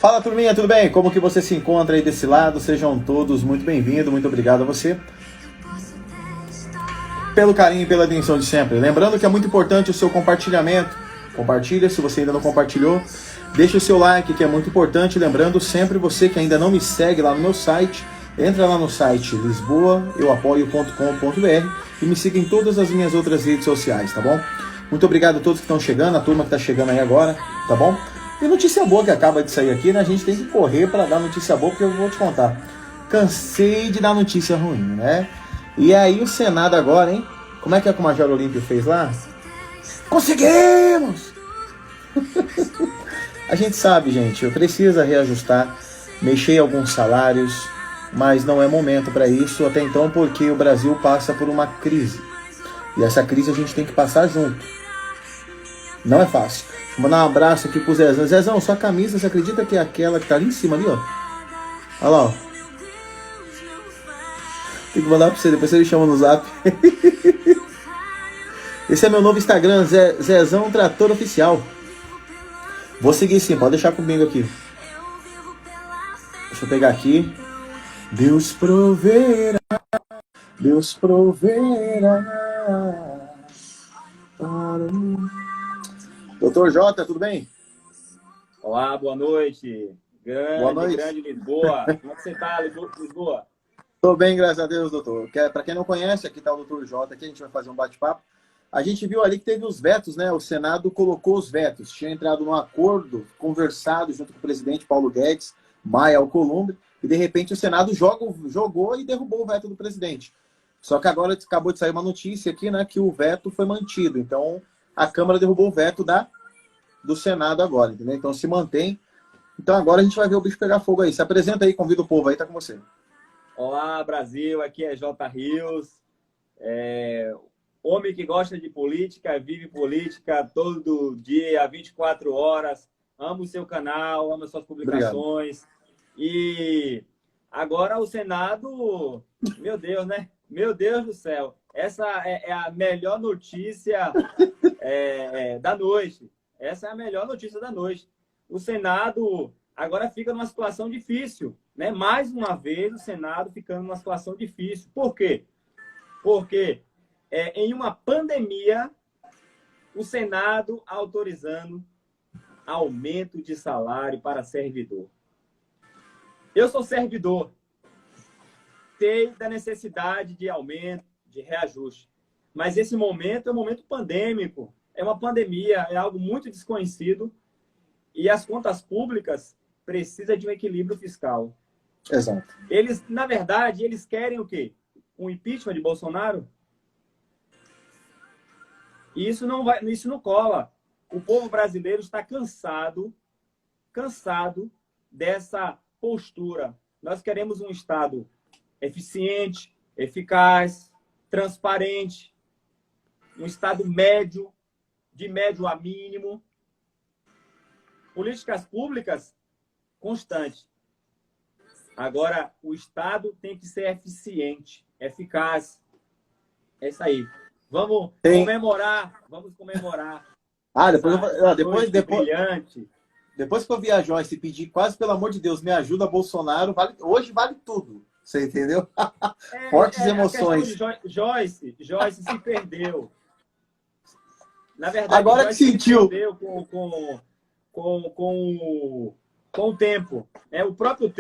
Fala, turminha, tudo bem? Como que você se encontra aí desse lado? Sejam todos muito bem-vindos, muito obrigado a você pelo carinho e pela atenção de sempre. Lembrando que é muito importante o seu compartilhamento. Compartilha se você ainda não compartilhou. Deixa o seu like, que é muito importante. Lembrando sempre, você que ainda não me segue lá no meu site, entra lá no site lisboaeuapoio.com.br e me siga em todas as minhas outras redes sociais, tá bom? Muito obrigado a todos que estão chegando, a turma que está chegando aí agora, tá bom? E notícia boa que acaba de sair aqui, né? A gente tem que correr para dar notícia boa, porque eu vou te contar. Cansei de dar notícia ruim, né? E aí o Senado agora, hein? Como é que o Major Olímpio fez lá? Conseguimos! A gente sabe, gente, precisa reajustar, mexer em alguns salários, mas não é momento para isso até então, porque o Brasil passa por uma crise. E essa crise a gente tem que passar junto. Não é fácil. Vou mandar um abraço aqui pro Zezão. Zezão, sua camisa, você acredita que é aquela que tá ali em cima ali, ó? Olha lá, ó. Tem que mandar pra você, depois você me chama no zap. Esse é meu novo Instagram, Zezão Trator Oficial. Vou seguir sim, pode deixar comigo aqui. Deixa eu pegar aqui. Deus proverá, Deus proverá. Doutor Jota, tudo bem? Olá, boa noite. Boa noite. Grande Lisboa. Como é que você tá, Lisboa? Tô bem, graças a Deus, doutor. Para quem não conhece, aqui tá o doutor Jota, aqui a gente vai fazer um bate-papo. A gente viu ali que teve os vetos, né? O Senado colocou os vetos. Tinha entrado num acordo, conversado junto com o presidente Paulo Guedes, Maia Alcolumbre, e de repente o Senado jogou e derrubou o veto do presidente. Só que agora acabou de sair uma notícia aqui, né? Que o veto foi mantido. Então, a Câmara derrubou o veto do Senado agora, entendeu? Então, se mantém. Então, agora a gente vai ver o bicho pegar fogo aí. Se apresenta aí, convida o povo aí, tá com você. Olá, Brasil. Aqui é J. Rios. Homem que gosta de política, vive política todo dia, 24 horas. Amo o seu canal, amo as suas publicações. Obrigado. E agora o Senado, meu Deus, né? Meu Deus do céu. Essa é a melhor notícia da noite. Essa é a melhor notícia da noite. O Senado agora fica numa situação difícil, né? Mais uma vez o Senado ficando numa situação difícil. Por quê? Porque em uma pandemia, o Senado autorizando aumento de salário para servidor. Eu sou servidor. Sei da necessidade de aumento, de reajuste. Mas esse momento é um momento pandêmico. É uma pandemia, é algo muito desconhecido. E as contas públicas precisam de um equilíbrio fiscal. Exato. Eles, na verdade, eles querem o quê? Um impeachment de Bolsonaro? E isso não cola. O povo brasileiro está cansado dessa postura. Nós queremos um Estado eficiente, eficaz, transparente, um Estado médio, de médio a mínimo, políticas públicas constantes. Agora, o Estado tem que ser eficiente, eficaz. É isso aí. Vamos comemorar. Depois que eu vi a Joyce pedir, quase pelo amor de Deus, me ajuda, Bolsonaro, hoje vale tudo. Você entendeu? Fortes emoções. Joyce se perdeu. Na verdade, agora que sentiu. Se perdeu com o tempo. O próprio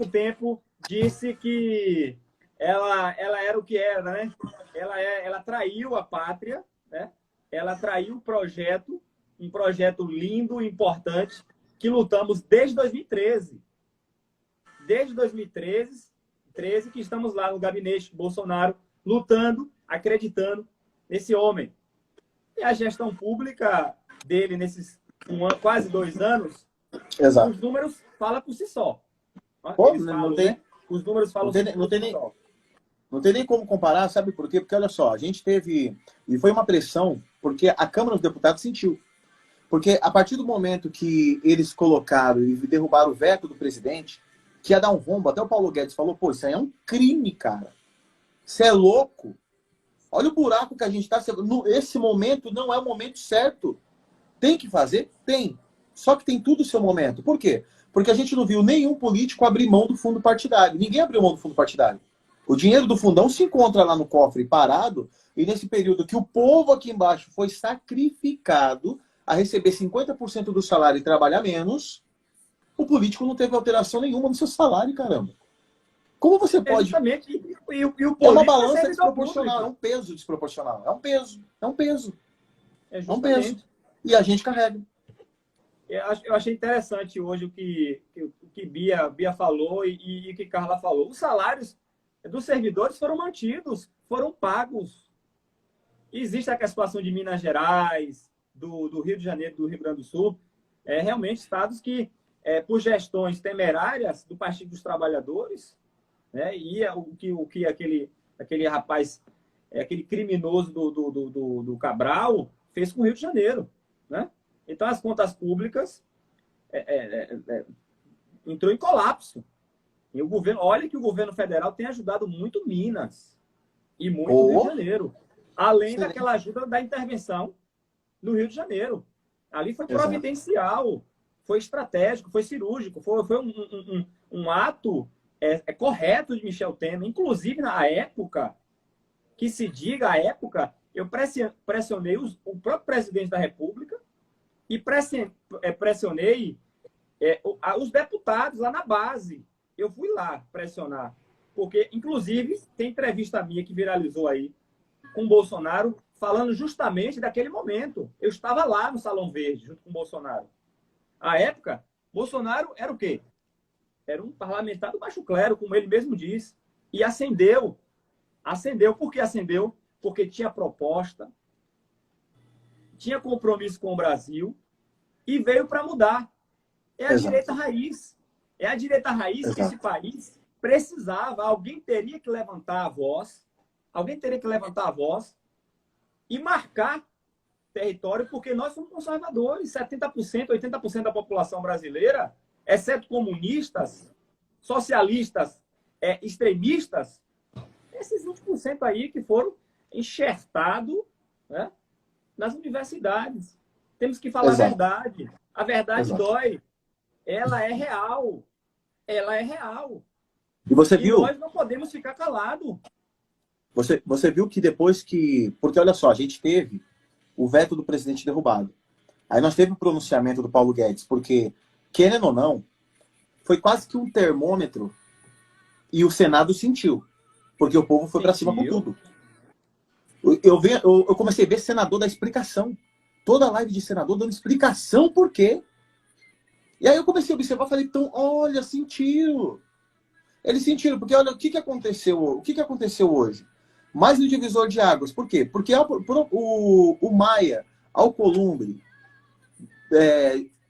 tempo disse que ela era o que era, né? Ela traiu a pátria, né? Ela traiu o projeto, um projeto lindo, importante, que lutamos desde 2013. Desde 2013 que estamos lá no gabinete Bolsonaro, lutando, acreditando nesse homem. E a gestão pública dele nesses quase 2 anos, exato, os números falam por si só. Pô, não tem, né? Os números falam por si só. Não tem nem como comparar, sabe por quê? Porque, olha só, a gente teve... E foi uma pressão, porque a Câmara dos Deputados sentiu. Porque a partir do momento que eles colocaram e derrubaram o veto do presidente, que ia dar um rombo, até o Paulo Guedes falou, pô, isso aí é um crime, cara. Você é louco. Olha o buraco que a gente está... Esse momento não é o momento certo. Tem que fazer? Tem. Só que tem tudo o seu momento. Por quê? Porque a gente não viu nenhum político abrir mão do fundo partidário. Ninguém abriu mão do fundo partidário. O dinheiro do fundão se encontra lá no cofre parado, e nesse período que o povo aqui embaixo foi sacrificado a receber 50% do salário e trabalhar menos, o político não teve alteração nenhuma no seu salário, caramba. Como você pode... Justamente. E o É uma político é balança servidor desproporcional, é público. um peso desproporcional. É um peso. É um peso. É É um peso. justamente. E a gente carrega. Eu achei interessante hoje o que Bia falou e o que Carla falou. Os salários dos servidores foram mantidos, foram pagos. Existe a situação de Minas Gerais, do Rio de Janeiro, do Rio Grande do Sul, realmente estados que, por gestões temerárias do Partido dos Trabalhadores, né, e o que aquele rapaz, aquele criminoso do Cabral fez com o Rio de Janeiro, né? Então, as contas públicas entrou em colapso. E o governo, olha que o governo federal tem ajudado muito Minas e muito o Rio de Janeiro. Além daquela ajuda da intervenção no Rio de Janeiro. Ali foi providencial, foi estratégico, foi cirúrgico, foi um ato correto de Michel Temer. Inclusive, na época, que se diga a época, eu pressionei o próprio presidente da República e pressionei os deputados lá na base. Eu fui lá pressionar. Porque, inclusive, tem entrevista minha que viralizou aí com o Bolsonaro, falando justamente daquele momento. Eu estava lá no Salão Verde, junto com o Bolsonaro. À época, Bolsonaro era o quê? Era um parlamentar do baixo clero, como ele mesmo diz. E acendeu. Acendeu. Por que acendeu? Porque tinha proposta, tinha compromisso com o Brasil e veio para mudar. É a direita raiz. É a direita raiz que esse país precisava. Alguém teria que levantar a voz. Alguém teria que levantar a voz e marcar território, porque nós somos conservadores. 70%, 80% da população brasileira, exceto comunistas, socialistas, extremistas, esses 20% aí que foram enxertados, né, nas universidades. Temos que falar a verdade. A verdade dói. Ela é real. Ela é real. E você viu? Nós não podemos ficar calados. Você viu que depois que... Porque, olha só, a gente teve o veto do presidente derrubado. Aí nós teve o pronunciamento do Paulo Guedes, porque, querendo ou não, foi quase que um termômetro e o Senado sentiu. Porque o povo foi para cima com tudo. Eu comecei a ver senador dar explicação. Toda live de senador dando explicação por quê. E aí eu comecei a observar e falei, então, olha, sentiu. Eles sentiram, porque olha, o que aconteceu hoje? Mais no divisor de águas. Por quê? Porque o Maia, Alcolumbre,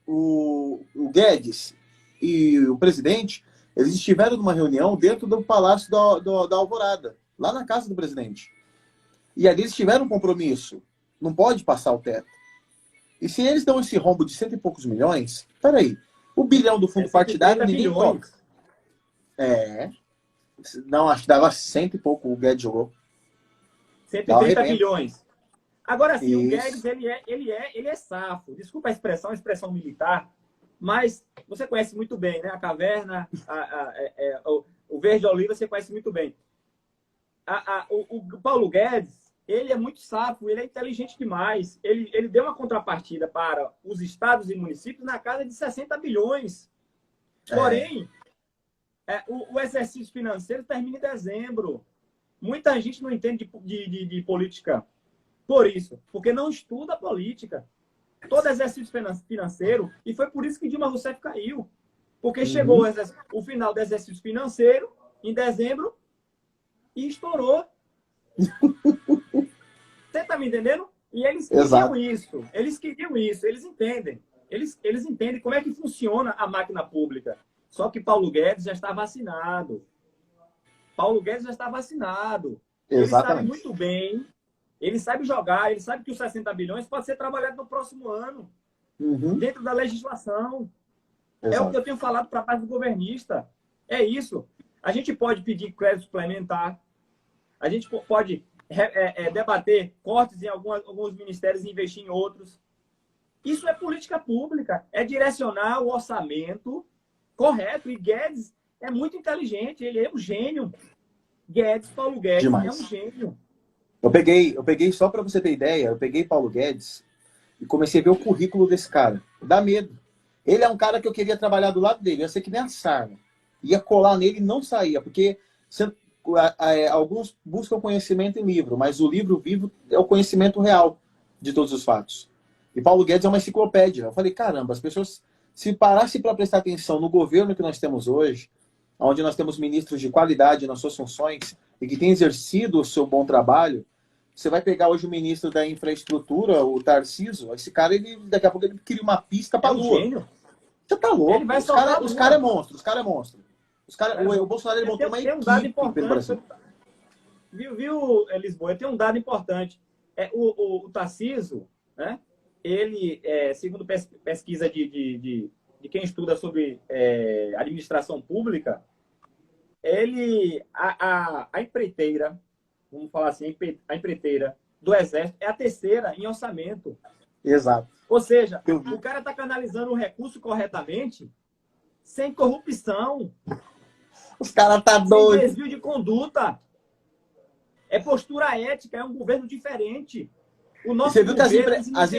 o Guedes e o presidente, eles estiveram numa reunião dentro do Palácio da Alvorada, lá na casa do presidente. E ali eles tiveram um compromisso. Não pode passar o teto. E se eles dão esse rombo de 100 e poucos milhões, peraí, o bilhão do fundo partidário ninguém toca. Não, acho que dava 100 e pouco o Guedes jogou. 130 bilhões. Agora sim, o Guedes, ele é safo. Desculpa a expressão militar, mas você conhece muito bem, né? A caverna, o verde oliva, você conhece muito bem. O Paulo Guedes, ele é muito safo, ele é inteligente demais. Ele deu uma contrapartida para os estados e municípios na casa de 60 bilhões. Porém, o exercício financeiro termina em dezembro. Muita gente não entende de política por isso, porque não estuda política. Todo exercício financeiro, e foi por isso que Dilma Rousseff caiu. Porque chegou o final do exercício financeiro, em dezembro, e estourou. Você está me entendendo? E eles queriam isso. Eles queriam isso. Eles entendem. Eles entendem como é que funciona a máquina pública. Só que Paulo Guedes já está vacinado. Paulo Guedes já está vacinado. Ele sabe muito bem. Ele sabe jogar. Ele sabe que os 60 bilhões pode ser trabalhado no próximo ano. Dentro da legislação. É o que eu tenho falado para a parte do governista. É isso. A gente pode pedir crédito suplementar. A gente pode debater cortes em alguns ministérios e investir em outros. Isso é política pública, é direcionar o orçamento correto. E Guedes é muito inteligente, ele é um gênio. Paulo Guedes é um Demais. gênio. Eu peguei só para você ter ideia, eu peguei Paulo Guedes e comecei a ver o currículo desse cara. Dá medo. Ele é um cara que eu queria trabalhar do lado dele. Eu sei que nem a sarna. Ia colar nele e não saía, porque alguns buscam conhecimento em livro, mas o livro vivo é o conhecimento real de todos os fatos. E Paulo Guedes é uma enciclopédia. Eu falei, caramba, as pessoas, se parassem para prestar atenção no governo que nós temos hoje, onde nós temos ministros de qualidade nas suas funções e que têm exercido o seu bom trabalho, você vai pegar hoje o ministro da infraestrutura, o Tarcísio, esse cara, ele, daqui a pouco ele cria uma pista para a Lua. Gênio. Você tá louco? Ele vai os caras é monstro, os caras é monstro. O Bolsonaro ele montou uma tem um dado equipe pelo Brasil. Viu, Lisboa? Tem um dado importante. O Tarcísio, né? Ele, segundo pesquisa de quem estuda sobre administração pública, a empreiteira, vamos falar assim, a empreiteira do Exército é a terceira em orçamento. Exato. Ou seja, o cara está canalizando o recurso corretamente, sem corrupção. Os caras tá doido. Sem desvio de conduta. É postura ética, é um governo diferente. O nosso você viu que as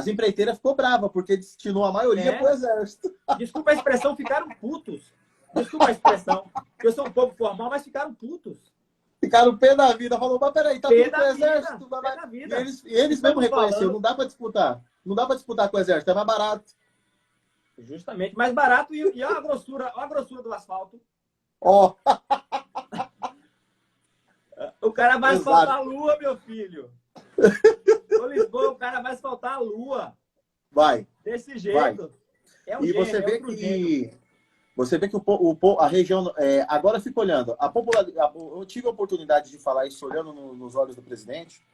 empreiteiras ficou bravas, porque destinou a maioria para o Exército. Desculpa a expressão, ficaram putos. Desculpa a expressão. Eu sou um pouco formal, mas ficaram putos. Ficaram pé da vida. Falou, mas peraí, tá tudo pro Exército. E eles mesmo reconheceram, não dá para disputar. Não dá para disputar com o Exército, é mais barato. Justamente, mais barato e olha a grossura do asfalto. Ó. O cara vai asfaltar a lua, meu filho. Ô Lisboa, o cara vai asfaltar a lua. Vai. Desse jeito. Vai. Um gênio, você vê que a região... agora eu fico olhando. Eu tive a oportunidade de falar isso olhando nos olhos do presidente.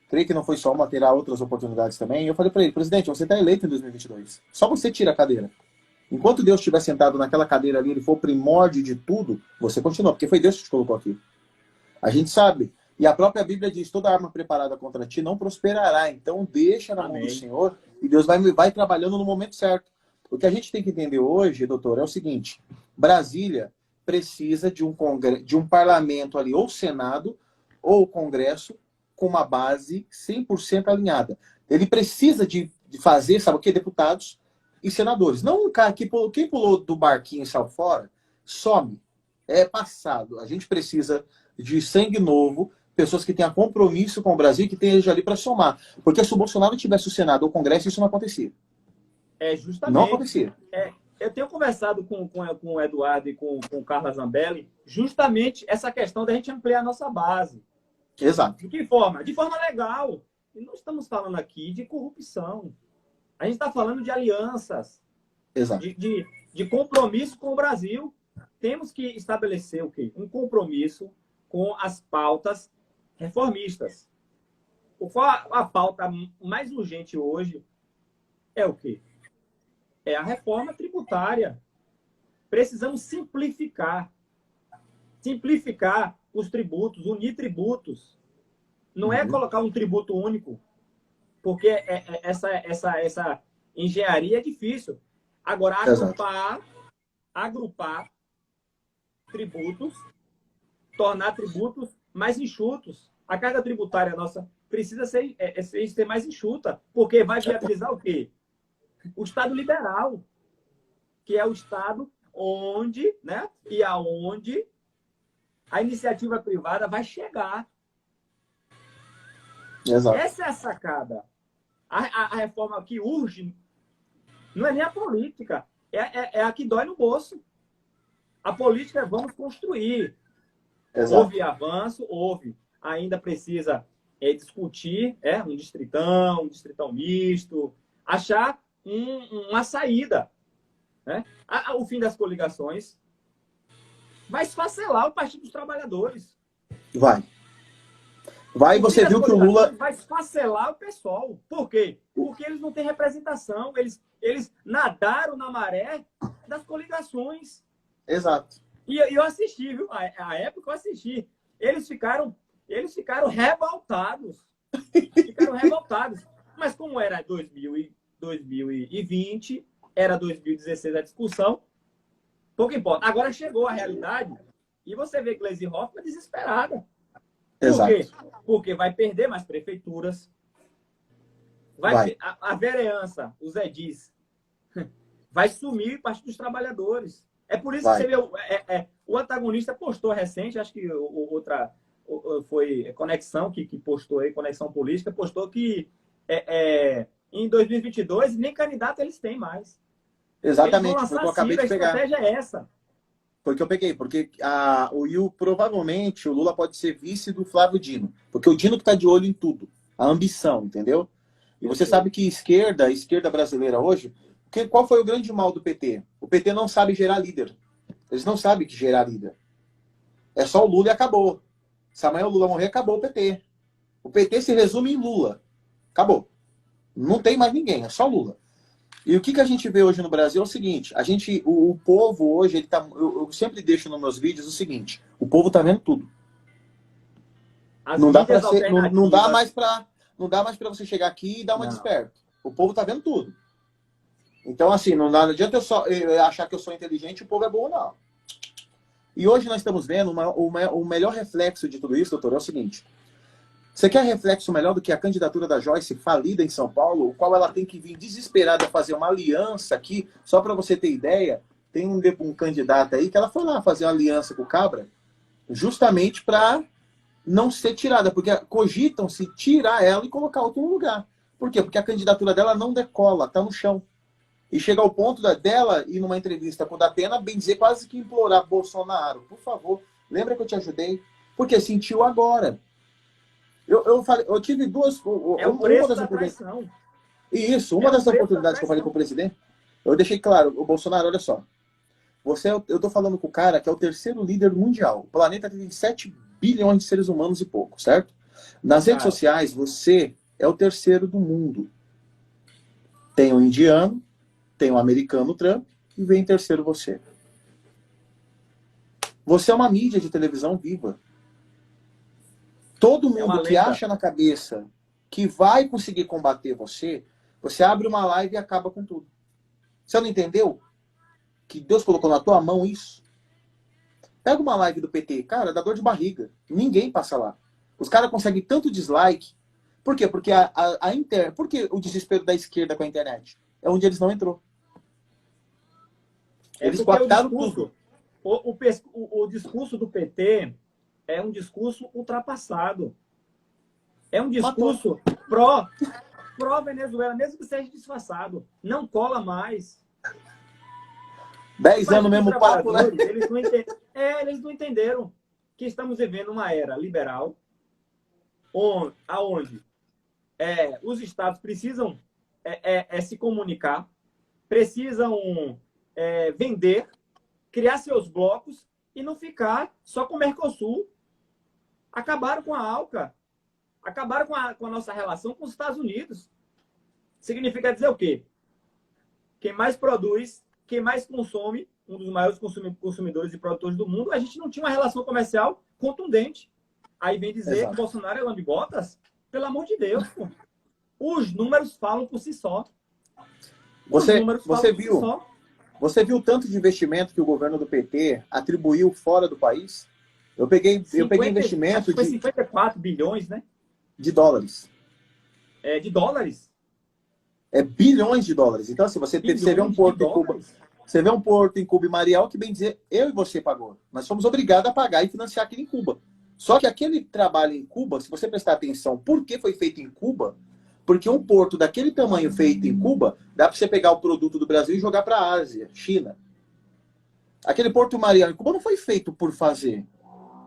Creio que não foi só uma, terá outras oportunidades também. E eu falei para ele, presidente, você está eleito em 2022. Só você tira a cadeira. Enquanto Deus estiver sentado naquela cadeira ali, ele for o primórdio de tudo, você continua, porque foi Deus que te colocou aqui. A gente sabe. E a própria Bíblia diz, toda arma preparada contra ti não prosperará. Então deixa na mão do Senhor e Deus vai trabalhando no momento certo. O que a gente tem que entender hoje, doutor, é o seguinte. Brasília precisa de um parlamento ali, ou Senado, ou Congresso, com uma base 100% alinhada. Ele precisa de fazer, sabe o quê? Deputados e senadores. Não um cara que quem pulou do barquinho e saiu fora, some. É passado. A gente precisa de sangue novo, pessoas que tenham compromisso com o Brasil, que tenham ali para somar. Porque se o Bolsonaro tivesse o Senado ou o Congresso, isso não acontecia. Justamente. Não acontecia. Eu tenho conversado com o Eduardo e com o Carlos Zambelli justamente essa questão da gente ampliar a nossa base. Exato. De que forma? De forma legal. E não estamos falando aqui de corrupção. A gente está falando de alianças. Exato. De compromisso com o Brasil. Temos que estabelecer o quê? Um compromisso com as pautas reformistas. A pauta mais urgente hoje é o quê? É a reforma tributária. Precisamos simplificar. Simplificar os tributos, unir tributos. Não é colocar um tributo único, porque essa engenharia é difícil. Agora, agrupar tributos, tornar tributos mais enxutos. A carga tributária nossa precisa ser mais enxuta, porque vai viabilizar o quê? O Estado liberal, que é o Estado onde, né, e aonde a iniciativa privada vai chegar. Exato. Essa é a sacada. A reforma que urge não é nem a política, é a que dói no bolso. A política é vamos construir. Exato. Houve avanço, houve. Ainda precisa discutir um distritão misto, achar uma saída. Né? O fim das coligações vai esfacelar o Partido dos Trabalhadores. Vai, você viu que o Lula... Vai esfacelar o pessoal. Por quê? Porque eles não têm representação. Eles nadaram na maré das coligações. Exato. E eu assisti, viu? A época eu assisti. Eles ficaram revoltados. Mas como era 2020, era 2016 a discussão, pouco importa. Agora chegou a realidade e você vê Gleisi Hoffmann desesperada. Por quê? Porque vai perder mais prefeituras, a vereança, o Zé diz, vai sumir parte dos trabalhadores. É por isso que você vê, o antagonista postou recente, acho que foi Conexão que postou aí, Conexão Política, postou que em 2022 nem candidato eles têm mais. Exatamente, foi o que eu acabei de pegar. A estratégia é essa. Foi o que eu peguei, porque provavelmente o Lula pode ser vice do Flávio Dino, porque o Dino que está de olho em tudo, a ambição, entendeu? E você sabe que a esquerda brasileira hoje, qual foi o grande mal do PT? O PT não sabe gerar líder. Eles não sabem que gerar líder. É só o Lula e acabou. Se amanhã o Lula morrer, acabou o PT. O PT se resume em Lula. Acabou. Não tem mais ninguém, é só Lula. E o que a gente vê hoje no Brasil é o seguinte, o povo hoje, ele tá, eu sempre deixo nos meus vídeos o seguinte, o povo tá vendo tudo. Não dá mais para você chegar aqui e dar uma desperta. O povo tá vendo tudo. Então, assim, não adianta eu achar que eu sou inteligente e o povo é bom, não. E hoje nós estamos vendo o melhor reflexo de tudo isso, doutor, é o seguinte. Você quer reflexo melhor do que a candidatura da Joyce falida em São Paulo, o qual ela tem que vir desesperada fazer uma aliança aqui, só para você ter ideia, tem um candidato aí que ela foi lá fazer uma aliança com o Cabra, justamente para não ser tirada, porque cogitam-se tirar ela e colocar outro no lugar. Por quê? Porque a candidatura dela não decola, tá no chão. E chega ao ponto dela ir numa entrevista com o Datena, bem dizer, quase que implorar Bolsonaro, por favor, lembra que eu te ajudei? Porque sentiu agora. Eu tive duas... uma das oportunidades. Isso, uma das oportunidades que eu falei com o presidente, eu deixei claro, o Bolsonaro, olha só, eu tô falando com o cara que é o terceiro líder mundial. O planeta tem 7 bilhões de seres humanos e pouco, certo? Nas redes sociais, você é o terceiro do mundo. Tem o indiano, tem o americano Trump, e vem em terceiro você. Você é uma mídia de televisão viva. Todo mundo que acha na cabeça que vai conseguir combater você, você abre uma live e acaba com tudo. Você não entendeu? Que Deus colocou na tua mão isso? Pega uma live do PT, cara, dá dor de barriga. Ninguém passa lá. Os caras conseguem tanto dislike. Por quê? Porque Por que o desespero da esquerda com a internet? É onde eles não entrou. Eles coaptaram tudo. O discurso do PT é um discurso ultrapassado. É um discurso pró-Venezuela, mesmo que seja disfarçado. Não cola mais. 10 anos mesmo papo, né? Eles não entenderam que estamos vivendo uma era liberal, onde os estados precisam se comunicar, precisam vender, criar seus blocos e não ficar só com o Mercosul. Acabaram com a ALCA, acabaram com a nossa relação com os Estados Unidos. Significa dizer o quê? Quem mais produz, quem mais consome, um dos maiores consumidores e produtores do mundo, a gente não tinha uma relação comercial contundente. Aí vem dizer que Bolsonaro é lambe-botas? Pelo amor de Deus, pô. Os números falam por si só. Você viu o tanto de investimento que o governo do PT atribuiu fora do país? Eu peguei investimento de 54 bilhões, né? De dólares. De dólares? É bilhões de dólares. Então, assim, você vê um porto em Cuba. Você vê um porto em Cuba e Mariel que, bem dizer, eu e você pagou. Nós fomos obrigados a pagar e financiar aquilo em Cuba. Só que aquele trabalho em Cuba, se você prestar atenção, por que foi feito em Cuba? Porque um porto daquele tamanho feito em Cuba, dá para você pegar o produto do Brasil e jogar para a Ásia, China. Aquele porto Mariel em Cuba não foi feito por fazer.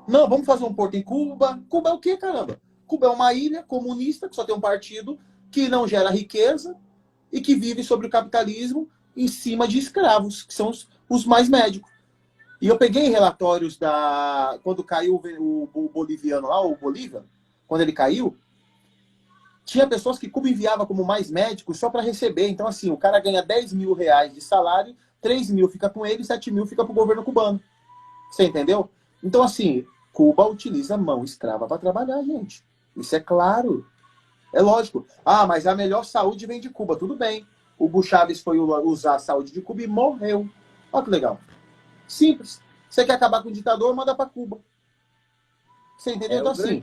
Não, vamos fazer um porto em Cuba. Cuba é o quê, caramba? Cuba é uma ilha comunista que só tem um partido que não gera riqueza e que vive sobre o capitalismo em cima de escravos, que são os mais médicos. E eu peguei relatórios quando caiu o boliviano lá, o Bolívia, quando ele caiu, tinha pessoas que Cuba enviava como mais médicos só para receber. Então, assim, o cara ganha 10 mil reais de salário, 3 mil fica com ele, 7 mil fica para o governo cubano. Você entendeu? Então, assim, Cuba utiliza mão escrava para trabalhar, gente. Isso é claro. É lógico. Ah, mas a melhor saúde vem de Cuba. Tudo bem. O Hugo Chávez foi usar a saúde de Cuba e morreu. Olha que legal. Simples. Você quer acabar com o ditador, manda para Cuba. Você entendeu? Então, assim,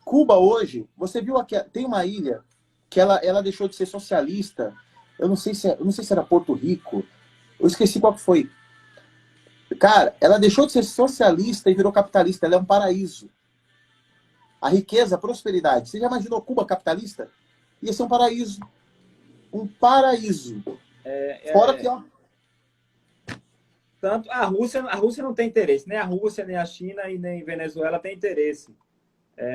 Cuba hoje, você viu aqui, tem uma ilha que ela deixou de ser socialista. Eu não sei se era Porto Rico. Eu esqueci qual que foi. Cara, ela deixou de ser socialista e virou capitalista. Ela é um paraíso. A riqueza, a prosperidade. Você já imaginou Cuba capitalista? Ia ser um paraíso. Um paraíso. Fora que, ó. Tanto a Rússia não tem interesse. Nem a Rússia, nem a China e nem a Venezuela tem interesse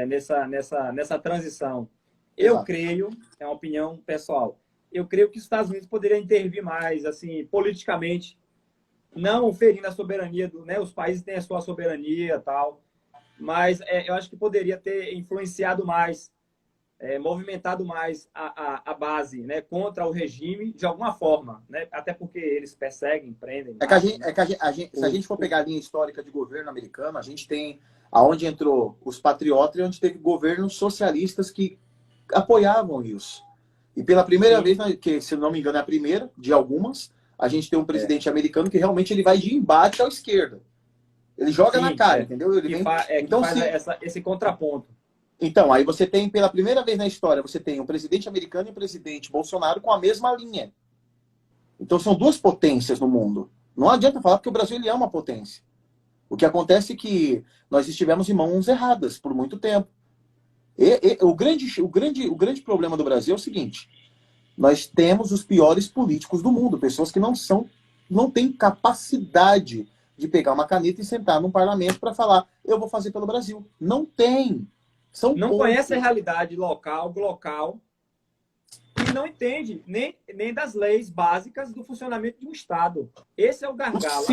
nessa transição. Eu creio, é uma opinião pessoal, eu creio que os Estados Unidos poderiam intervir mais, assim, politicamente, não ferindo a soberania, né? Os países têm a sua soberania e tal, mas eu acho que poderia ter influenciado mais, movimentado mais a base, né? Contra o regime, de alguma forma, né? Até porque eles perseguem, prendem. Se a gente for pegar a linha histórica de governo americano, a gente tem aonde entrou os patriotas e onde teve governos socialistas que apoiavam isso. E pela primeira vez, que se não me engano é a primeira de algumas, a gente tem um presidente americano que realmente ele vai de embate à esquerda. Ele joga na cara, entendeu? Ele então, faz esse contraponto. Então, aí você tem, pela primeira vez na história, você tem um presidente americano e um presidente Bolsonaro com a mesma linha. Então, são duas potências no mundo. Não adianta falar porque o Brasil ele é uma potência. O que acontece é que nós estivemos em mãos erradas por muito tempo. O grande problema do Brasil é o seguinte: nós temos os piores políticos do mundo, pessoas que não têm capacidade de pegar uma caneta e sentar num parlamento para falar, eu vou fazer pelo Brasil. Não tem. Não conhece a realidade local, e não entende nem das leis básicas do funcionamento de um Estado. Esse é o gargalo.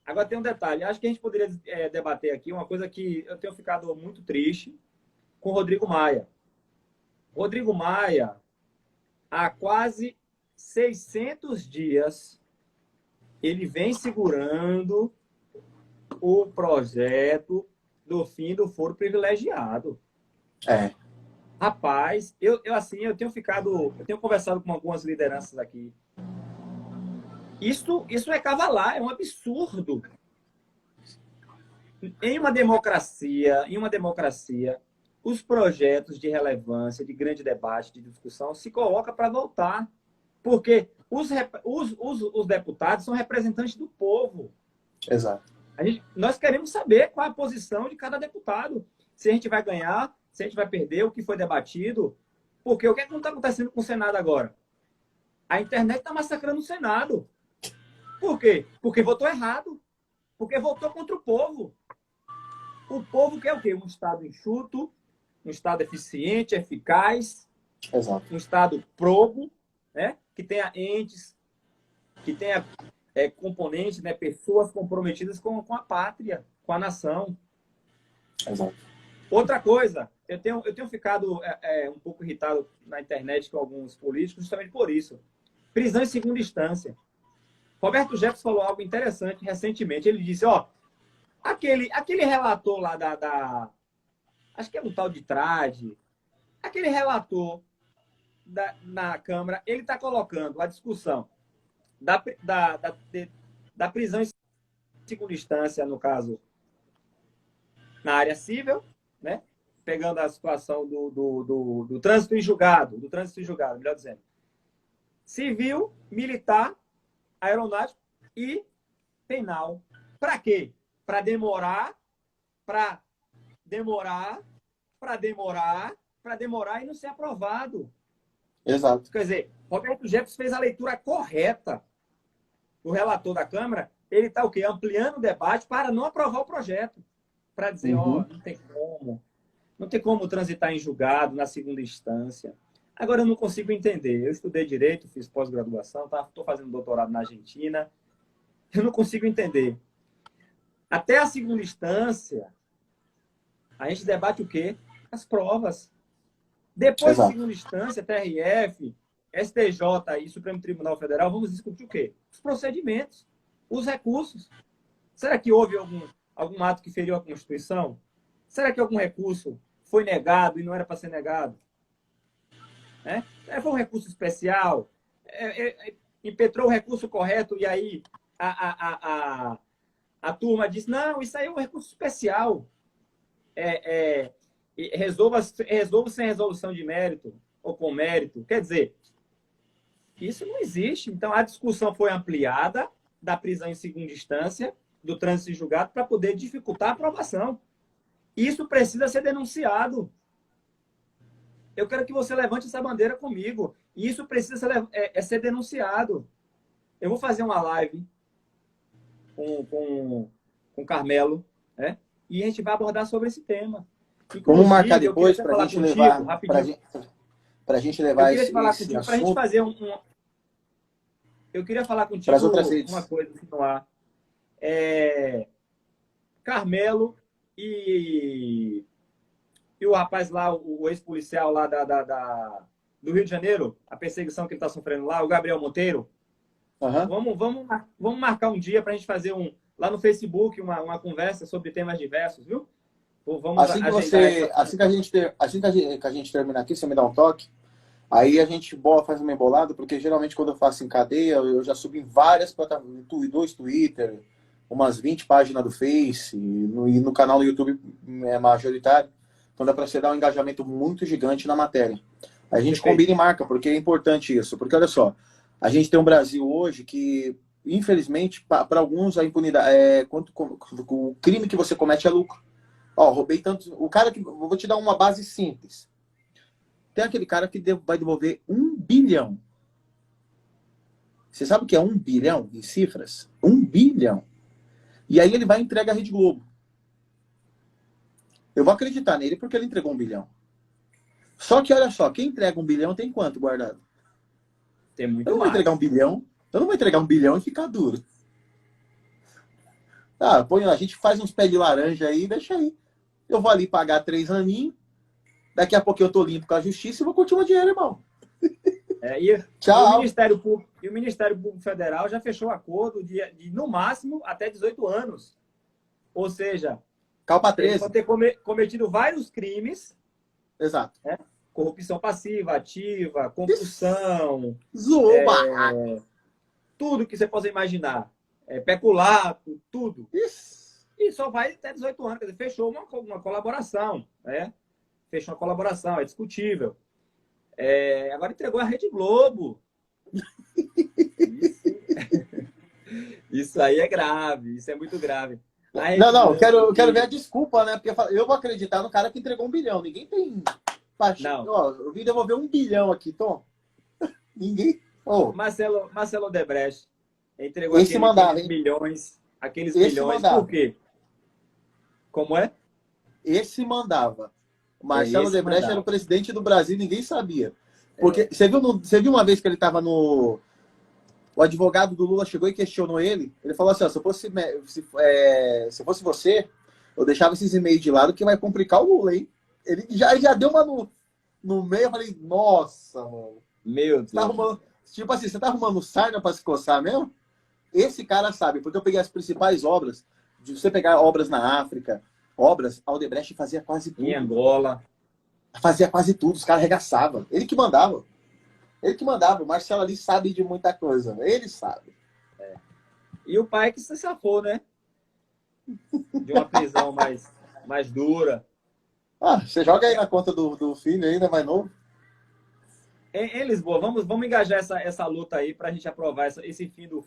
Agora tem um detalhe. Acho que a gente poderia debater aqui uma coisa que eu tenho ficado muito triste com o Rodrigo Maia. Rodrigo Maia, há quase 600 dias, ele vem segurando o projeto do fim do foro privilegiado. Rapaz, eu tenho conversado com algumas lideranças aqui. Isso é cavalar, é um absurdo. Em uma democracia, os projetos de relevância, de grande debate, de discussão, se colocam para voltar. Porque os deputados são representantes do povo. Exato. Nós queremos saber qual é a posição de cada deputado. Se a gente vai ganhar, se a gente vai perder, o que foi debatido. Porque o que não está acontecendo com o Senado agora? A internet está massacrando o Senado. Por quê? Porque votou errado. Porque votou contra o povo. O povo quer o quê? Um Estado enxuto, um Estado eficiente, eficaz, um Estado probo, né? Que tenha entes, que tenha componentes, né? Pessoas comprometidas com a pátria, com a nação. Outra coisa, eu tenho ficado um pouco irritado na internet com alguns políticos justamente por isso. Prisão em segunda instância. Roberto Jefferson falou algo interessante recentemente. Ele disse, aquele relator lá acho que é do tal de Trade, aquele relator na Câmara, ele está colocando a discussão da prisão em segunda instância, no caso, na área civil, né? Pegando a situação do trânsito em julgado, melhor dizendo. Civil, militar, aeronáutico e penal. Para quê? Para demorar e não ser aprovado. Exato. Quer dizer, Roberto Jefferson fez a leitura correta do relator da Câmara. Ele está o quê? Ampliando o debate para não aprovar o projeto. Para dizer, não tem como transitar em julgado na segunda instância. Agora, eu não consigo entender. Eu estudei Direito, fiz pós-graduação, estou fazendo doutorado na Argentina. Eu não consigo entender. Até a segunda instância, a gente debate o quê? As provas. Depois da segunda instância, TRF, STJ e Supremo Tribunal Federal, vamos discutir o quê? Os procedimentos, os recursos. Será que houve algum ato que feriu a Constituição? Será que algum recurso foi negado e não era para ser negado. Né? Foi um recurso especial, impetrou o recurso correto e aí a turma disse, não, isso aí é um recurso especial. Resolva sem resolução de mérito ou com mérito. Quer dizer, isso não existe. Então, a discussão foi ampliada da prisão em segunda instância, do trânsito em julgado, para poder dificultar a aprovação. Isso precisa ser denunciado. Eu quero que você levante essa bandeira comigo. Isso precisa ser denunciado. Eu vou fazer uma live com o Carmelo, né? E a gente vai abordar sobre esse tema. Inclusive, vamos marcar depois para a gente levar, para a gente levar esse assunto. Para a gente fazer eu queria falar contigo uma coisa assim, no ar. Carmelo e o rapaz lá, o ex-policial lá do Rio de Janeiro, a perseguição que ele está sofrendo lá, o Gabriel Monteiro. Uhum. Vamos marcar um dia para a gente fazer lá no Facebook uma conversa sobre temas diversos, viu? Assim que a gente terminar aqui, você me dá um toque. Aí a gente faz uma embolada, porque geralmente quando eu faço em cadeia, eu já subo em várias plataformas, 2 Twitter, umas 20 páginas do Face, e no canal do YouTube é majoritário. Então dá para você dar um engajamento muito gigante na matéria. A gente combina e marca, porque é importante isso. Porque olha só, a gente tem um Brasil hoje que, infelizmente, para alguns a impunidade o crime que você comete é lucro. Ó, roubei tanto. O cara que. Vou te dar uma base simples. Tem aquele cara que vai devolver 1 bilhão. Você sabe o que é 1 bilhão em cifras? 1 bilhão. E aí ele vai e entrega a Rede Globo. Eu vou acreditar nele porque ele entregou 1 bilhão. Só que olha só, quem entrega 1 bilhão tem quanto guardado? Tem muito eu não mais. Vou entregar 1 bilhão. Eu não vou entregar 1 bilhão e ficar duro. Ah, a gente faz uns pés de laranja aí e deixa aí. Eu vou ali pagar 3 aninhos. Daqui a pouco eu tô limpo com a justiça e vou continuar dinheiro, irmão. Tchau. E o Ministério Público Federal já fechou acordo de no máximo, até 18 anos. Ou seja, Calpa 13. Eles vão ter cometido vários crimes. Exato. Né? Corrupção passiva, ativa, compulsão. Tudo que você possa imaginar. Peculato, tudo. Isso. E só vai até 18 anos. Quer dizer, fechou uma colaboração. Né? Fechou uma colaboração, é discutível. Agora entregou a Rede Globo. Isso aí é grave, isso é muito grave. Não, quero ver a desculpa, né? Porque eu vou acreditar no cara que entregou 1 bilhão. Ninguém tem paixão. Ó, eu vim devolver 1 bilhão aqui, Tom. Ninguém. Oh. Marcelo Odebrecht entregou aqueles milhões. Por quê? Como é? Esse mandava. Marcelo Odebrecht era o presidente do Brasil, ninguém sabia. Porque você viu uma vez que ele estava no... O advogado do Lula chegou e questionou ele. Ele falou assim, ó, se fosse você, eu deixava esses e-mails de lado que vai complicar o Lula, hein? Ele já deu uma no meio, eu falei, nossa, mano. Meu Deus. Tipo assim, você tá arrumando sarna para se coçar mesmo? Esse cara sabe, porque eu peguei as principais obras, de você pegar obras na África, a Odebrecht fazia quase tudo. Em Angola. Fazia quase tudo, os caras arregaçavam. Ele que mandava. O Marcelo ali sabe de muita coisa. Ele sabe. E o pai que se safou, né? De uma prisão mais dura. Você joga aí na conta do filho ainda mais novo. Em Lisboa, vamos engajar essa luta aí para a gente aprovar esse fim do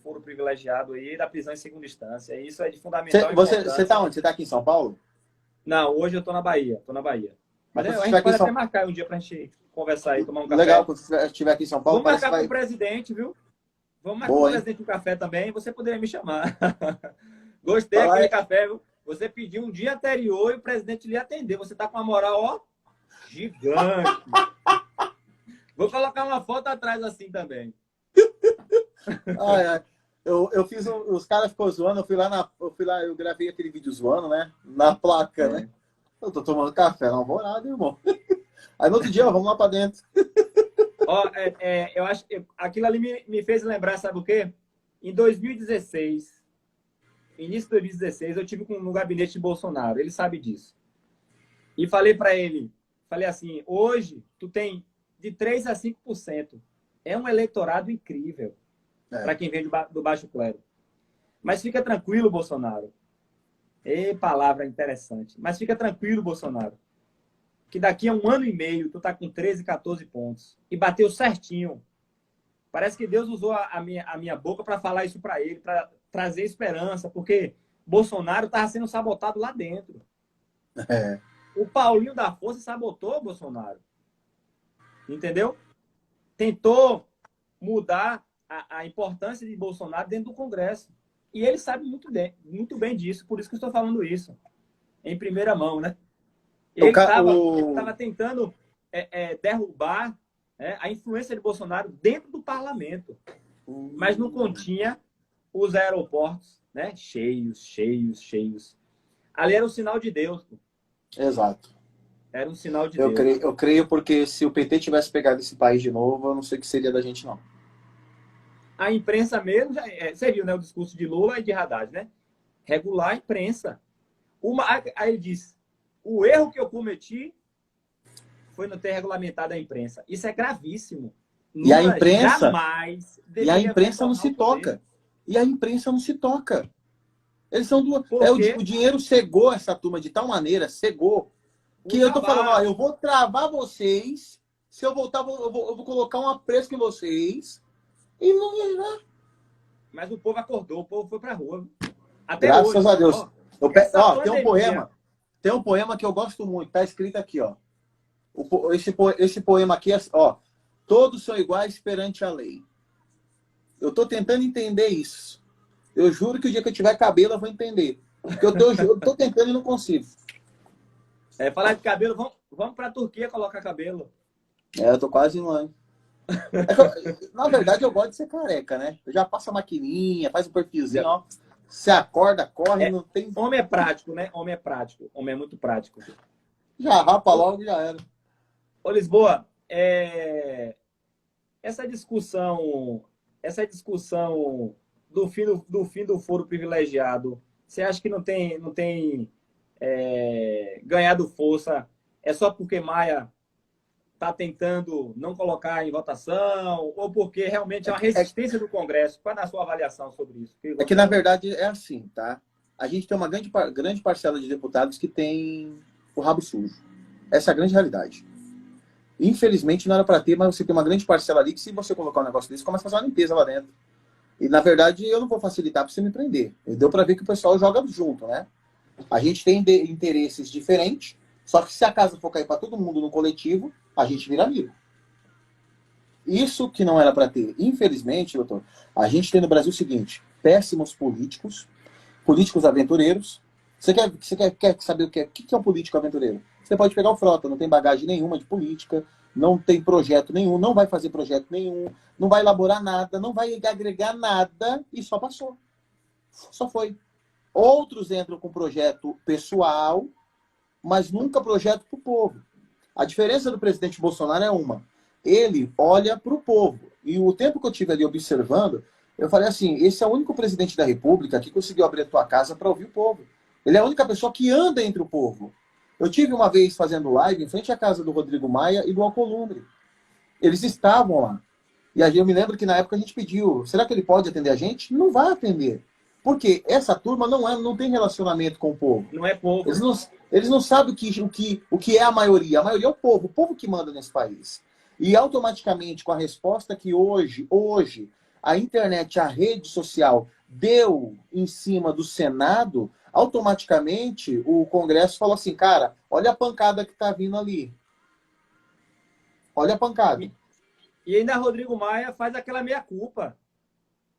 foro privilegiado aí, da prisão em segunda instância. Isso é de fundamental importância. Você tá onde? Você tá aqui em São Paulo? Não, hoje eu tô na Bahia. Mas a gente pode até marcar um dia pra gente conversar aí, tomar um café. Legal, quando você estiver aqui em São Paulo. Vamos marcar com o presidente, viu? Vamos marcar com o presidente um café também, você poderia me chamar. Gostei daquele café, viu? Você pediu um dia anterior e o presidente lhe atendeu. Você tá com uma moral, ó, gigante. Vou colocar uma foto atrás assim também. Eu fiz os caras ficou zoando, eu gravei aquele vídeo zoando, né? Na placa, né? Eu tô tomando café, não vou nada, irmão. Aí no outro dia, vamos lá pra dentro. Eu acho que aquilo ali me fez lembrar, sabe o quê? Em 2016, início de 2016, eu tive no gabinete de Bolsonaro, ele sabe disso. E falei para ele, falei assim, hoje tu tem de 3 a 5%. É um eleitorado incrível para quem vem do baixo clero. Mas fica tranquilo, Bolsonaro. Palavra interessante. Mas fica tranquilo, Bolsonaro, que daqui a 1 ano e meio tu tá com 13, 14 pontos. E bateu certinho. Parece que Deus usou a minha boca para falar isso para ele, para trazer esperança, porque Bolsonaro estava sendo sabotado lá dentro. O Paulinho da Força sabotou Bolsonaro. Entendeu? Tentou mudar a importância de Bolsonaro dentro do Congresso. E ele sabe muito bem disso, por isso que eu estou falando isso. Em primeira mão, né? Ele estava tentando derrubar a influência de Bolsonaro dentro do parlamento. Mas não continha os aeroportos, né? Cheios. Ali era um sinal de Deus. Pô. Exato. Era um sinal de Deus. Eu creio porque se o PT tivesse pegado esse país de novo, eu não sei o que seria da gente, não. A imprensa mesmo, você viu, né, o discurso de Lula e de Haddad, né? Regular a imprensa. Aí ele disse, o erro que eu cometi foi não ter regulamentado a imprensa. Isso é gravíssimo. E a imprensa jamais não se toca. E a imprensa não se toca. Eles são duas. O dinheiro cegou essa turma de tal maneira, cegou, que eu tô falando, ó, eu vou travar vocês, se eu voltar, eu vou colocar um apreço em vocês, e não. Mas o povo acordou, o povo foi pra rua. Até graças hoje, a Deus. ó, tem um poema que eu gosto muito, tá escrito aqui, ó. Esse poema aqui, ó, todos são iguais perante a lei. Eu tô tentando entender isso. Eu juro que o dia que eu tiver cabelo eu vou entender. Porque eu tô tentando e não consigo. Falar de cabelo, vamos pra Turquia colocar cabelo. Eu tô quase indo lá. Na verdade, eu gosto de ser careca, né? Eu já passo a maquininha, faz um perfilzinho, ó. Você acorda, corre, não tem... Homem é prático, né? Homem é prático. Homem é muito prático. Já rapa logo e já era. Ô, Lisboa, essa discussão do fim do foro privilegiado, você acha que não tem ganhado força? É só porque Maia está tentando não colocar em votação ou porque realmente é uma resistência do Congresso? Qual é a sua avaliação sobre isso? É que, na verdade, é assim, tá? A gente tem uma grande parcela de deputados que tem o rabo sujo. Essa é a grande realidade. Infelizmente, não era para ter, mas você tem uma grande parcela ali que, se você colocar um negócio desse, começa a fazer uma limpeza lá dentro. E, na verdade, eu não vou facilitar para você me prender. Deu para ver que o pessoal joga junto, né? A gente tem interesses diferentes, só que se a casa for cair para todo mundo no coletivo, a gente vira amigo. Isso que não era para ter. Infelizmente, doutor, a gente tem no Brasil o seguinte: péssimos políticos aventureiros. Você quer saber o que é um político aventureiro? Você pode pegar o Frota, não tem bagagem nenhuma de política, não tem projeto nenhum, não vai fazer projeto nenhum, não vai elaborar nada, não vai agregar nada e só passou. Só foi. Outros entram com projeto pessoal, mas nunca projeto para o povo. A diferença do presidente Bolsonaro é uma. Ele olha para o povo. E o tempo que eu tive ali observando, eu falei assim, esse é o único presidente da República que conseguiu abrir a tua casa para ouvir o povo. Ele é a única pessoa que anda entre o povo. Eu tive uma vez fazendo live em frente à casa do Rodrigo Maia e do Alcolumbre. Eles estavam lá. E aí eu me lembro que na época a gente pediu, será que ele pode atender a gente? Não vai atender. Porque essa turma não tem relacionamento com o povo. Não é povo. Eles não sabem o que é a maioria. A maioria é o povo que manda nesse país. E automaticamente, com a resposta que hoje a internet, a rede social deu em cima do Senado, automaticamente o Congresso falou assim, cara, olha a pancada que tá vindo ali. Olha a pancada. E ainda Rodrigo Maia faz aquela meia-culpa.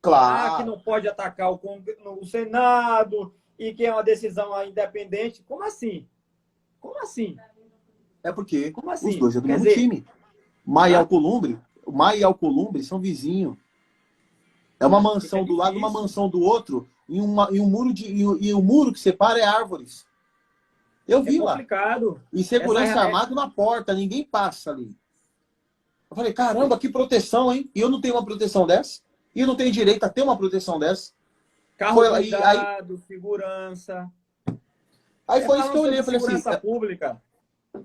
Claro. Que não pode atacar o Senado e que é uma decisão independente. Como assim? Como assim? É porque Como assim? os dois é do mesmo time. Maia e Alcolumbre são vizinhos. É uma mansão do lado, uma mansão do outro, e um muro que separa é árvores. Eu vi lá. E segurança armada na porta, ninguém passa ali. Eu falei, caramba, que proteção, hein? E eu não tenho uma proteção dessa? E eu não tenho direito a ter uma proteção dessa? Carro blindado, segurança. Aí foi isso que eu olhei. Falei assim, segurança pública.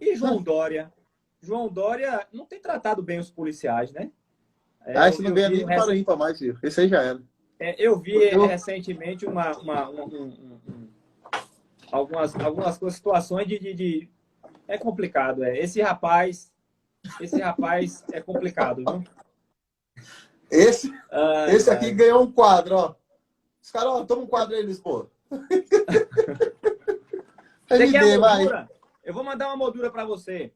E João Dória? João Dória não tem tratado bem os policiais, né? Esse não ganha nem para ímpar mais, filho. Esse aí já era. Eu vi recentemente algumas situações de... É complicado, Esse rapaz é complicado, viu? Esse aqui ganhou um quadro, ó. Os caras, ó, toma um quadro aí, Lisboa. Você quer a moldura? Eu vou mandar uma moldura para você.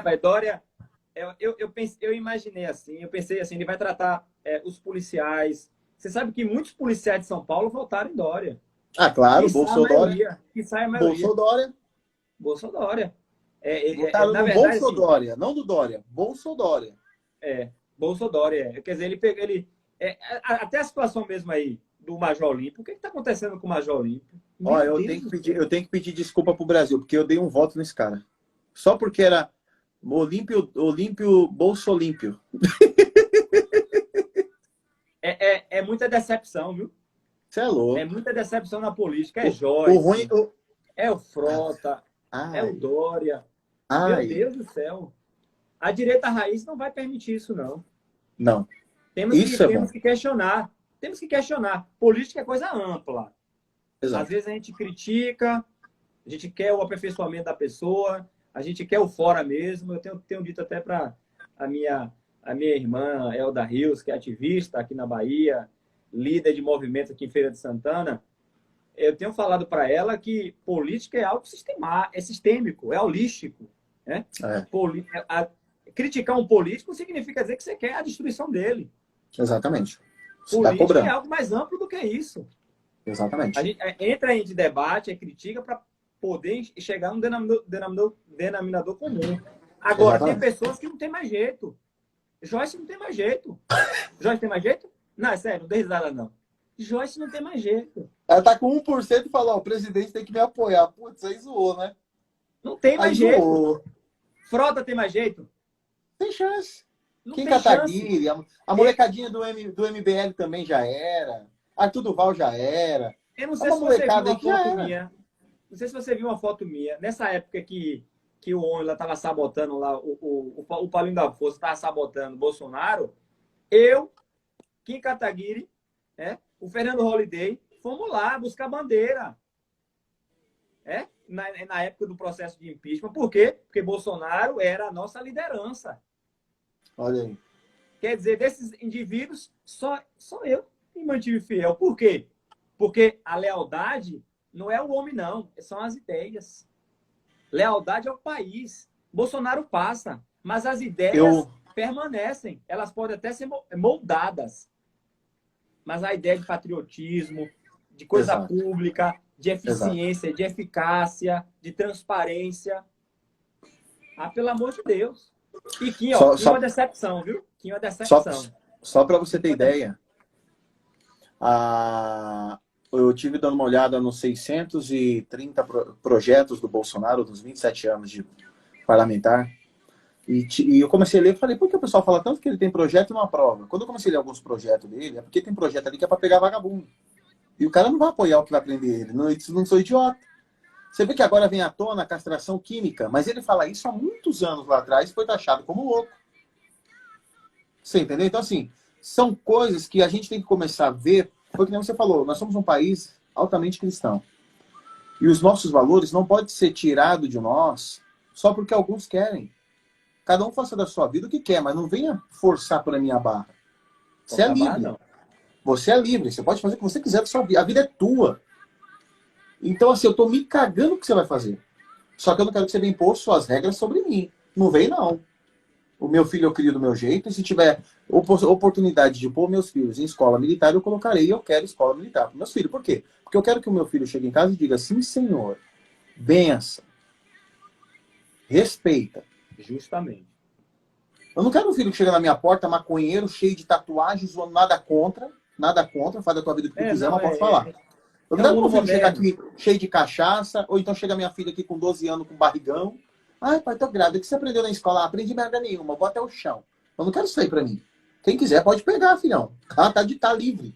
Pai, Dória, eu imaginei assim, eu pensei assim, ele vai tratar os policiais. Você sabe que muitos policiais de São Paulo votaram em Dória. Ah, claro, Bolsonaro. Que sai a maioria. Bolsonaro. Na no verdade, Bolsonaro, assim, não do Dória. Bolsonaro. Bolsonaro. Quer dizer, até a situação mesmo aí do Major Olímpio. O que está acontecendo com o Major Olímpio? Eu tenho que pedir desculpa pro Brasil, porque eu dei um voto nesse cara. Só porque era Olímpio Bolsolímpio. É muita decepção, viu? Você é louco. É muita decepção na política. É Joyce, é o Frota, é o Dória. Meu Deus do céu. A direita raiz não vai permitir isso, não. Não. Temos que questionar. Temos que questionar. Política é coisa ampla. Exato. Às vezes a gente critica, a gente quer o aperfeiçoamento da pessoa, a gente quer o fora mesmo. Eu tenho dito até para a minha irmã Elda Rios, que é ativista aqui na Bahia, líder de movimento aqui em Feira de Santana. Eu tenho falado para ela que política é algo sistêmico, é holístico. Né? Criticar um político significa dizer que você quer a destruição dele. Exatamente. Política é algo mais amplo do que isso. Exatamente. A gente entra em debate, critica para poder chegar num denominador comum. Agora, Tem pessoas que não tem mais jeito. Joyce não tem mais jeito. Joyce tem mais jeito? Não, é sério, não dê risada, não. Joyce não tem mais jeito. Ela tá com 1% e fala, o presidente tem que me apoiar. Putz, aí zoou, né? Não tem mais jeito. Frota tem mais jeito? Tem chance. Não Kim tem Kataguiri, a molecadinha do MBL também já era. Arthur Duval já era. Eu não sei se você viu uma foto minha. Não sei se você viu uma foto minha. Nessa época que o ONU estava sabotando lá, o Paulinho da Força estava sabotando o Bolsonaro, eu, Kim Kataguiri, o Fernando Holliday, fomos lá buscar bandeira. Na época do processo de impeachment. Por quê? Porque Bolsonaro era a nossa liderança. Olha aí. Quer dizer, desses indivíduos, só eu me mantive fiel. Por quê? Porque a lealdade não é o homem, não. São as ideias. Lealdade é o país. Bolsonaro passa, mas as ideias permanecem. Elas podem até ser moldadas. Mas a ideia de patriotismo, de coisa pública, de eficiência, de eficácia, de transparência. Pelo amor de Deus. E Kim, Kim é uma decepção, viu? Kim é uma decepção. Só para você ter ideia, eu tive dando uma olhada nos 630 projetos do Bolsonaro, dos 27 anos de parlamentar, e eu comecei a ler e falei, por que o pessoal fala tanto que ele tem projeto e não aprova? Quando eu comecei a ler alguns projetos dele, é porque tem projeto ali que é para pegar vagabundo. E o cara não vai apoiar o que vai prender ele. Não sou idiota. Você vê que agora vem à tona a castração química, mas ele fala isso há muitos anos lá atrás e foi taxado como louco. Você entendeu? Então, assim, são coisas que a gente tem que começar a ver. Foi que nem você falou, nós somos um país altamente cristão. E os nossos valores não podem ser tirados de nós só porque alguns querem. Cada um faça da sua vida o que quer, mas não venha forçar por a minha barra. Você é livre. Você é livre. Você pode fazer o que você quiser da sua vida. A vida é tua. Então, assim, eu tô me cagando o que você vai fazer. Só que eu não quero que você venha impor suas regras sobre mim. Não vem, não. O meu filho eu crio do meu jeito, e se tiver oportunidade de pôr meus filhos em escola militar, eu colocarei, e eu quero escola militar para meus filhos. Por quê? Porque eu quero que o meu filho chegue em casa e diga, sim, senhor, benção, respeita. Justamente. Eu não quero um filho que chega na minha porta, maconheiro, cheio de tatuagens, nada contra, faz da tua vida o que tu quiser, mas posso falar. Eu não quero meu filho chegar aqui cheio de cachaça, ou então chega minha filha aqui com 12 anos com barrigão. Ai, pai, tô grávida. O que você aprendeu na escola? Aprendi merda nenhuma, vou até o chão. Eu não quero isso aí pra mim. Quem quiser pode pegar, filhão. Tá livre.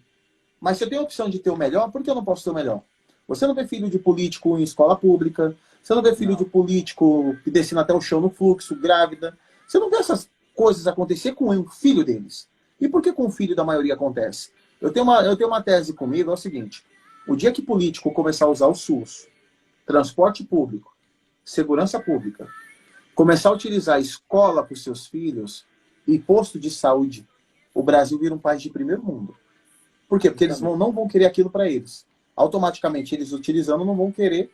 Mas se eu tenho a opção de ter o melhor, por que eu não posso ter o melhor? Você não vê filho de político em escola pública, você não vê filho de político que descendo até o chão no fluxo, grávida. Você não vê essas coisas acontecer com o filho deles. E por que com o filho da maioria acontece? Eu tenho uma tese comigo, é o seguinte. O dia que político começar a usar o SUS, transporte público, segurança pública, começar a utilizar a escola para os seus filhos e posto de saúde, o Brasil vira um país de primeiro mundo. Por quê? Porque eles não vão querer aquilo para eles. Automaticamente, eles utilizando não vão querer.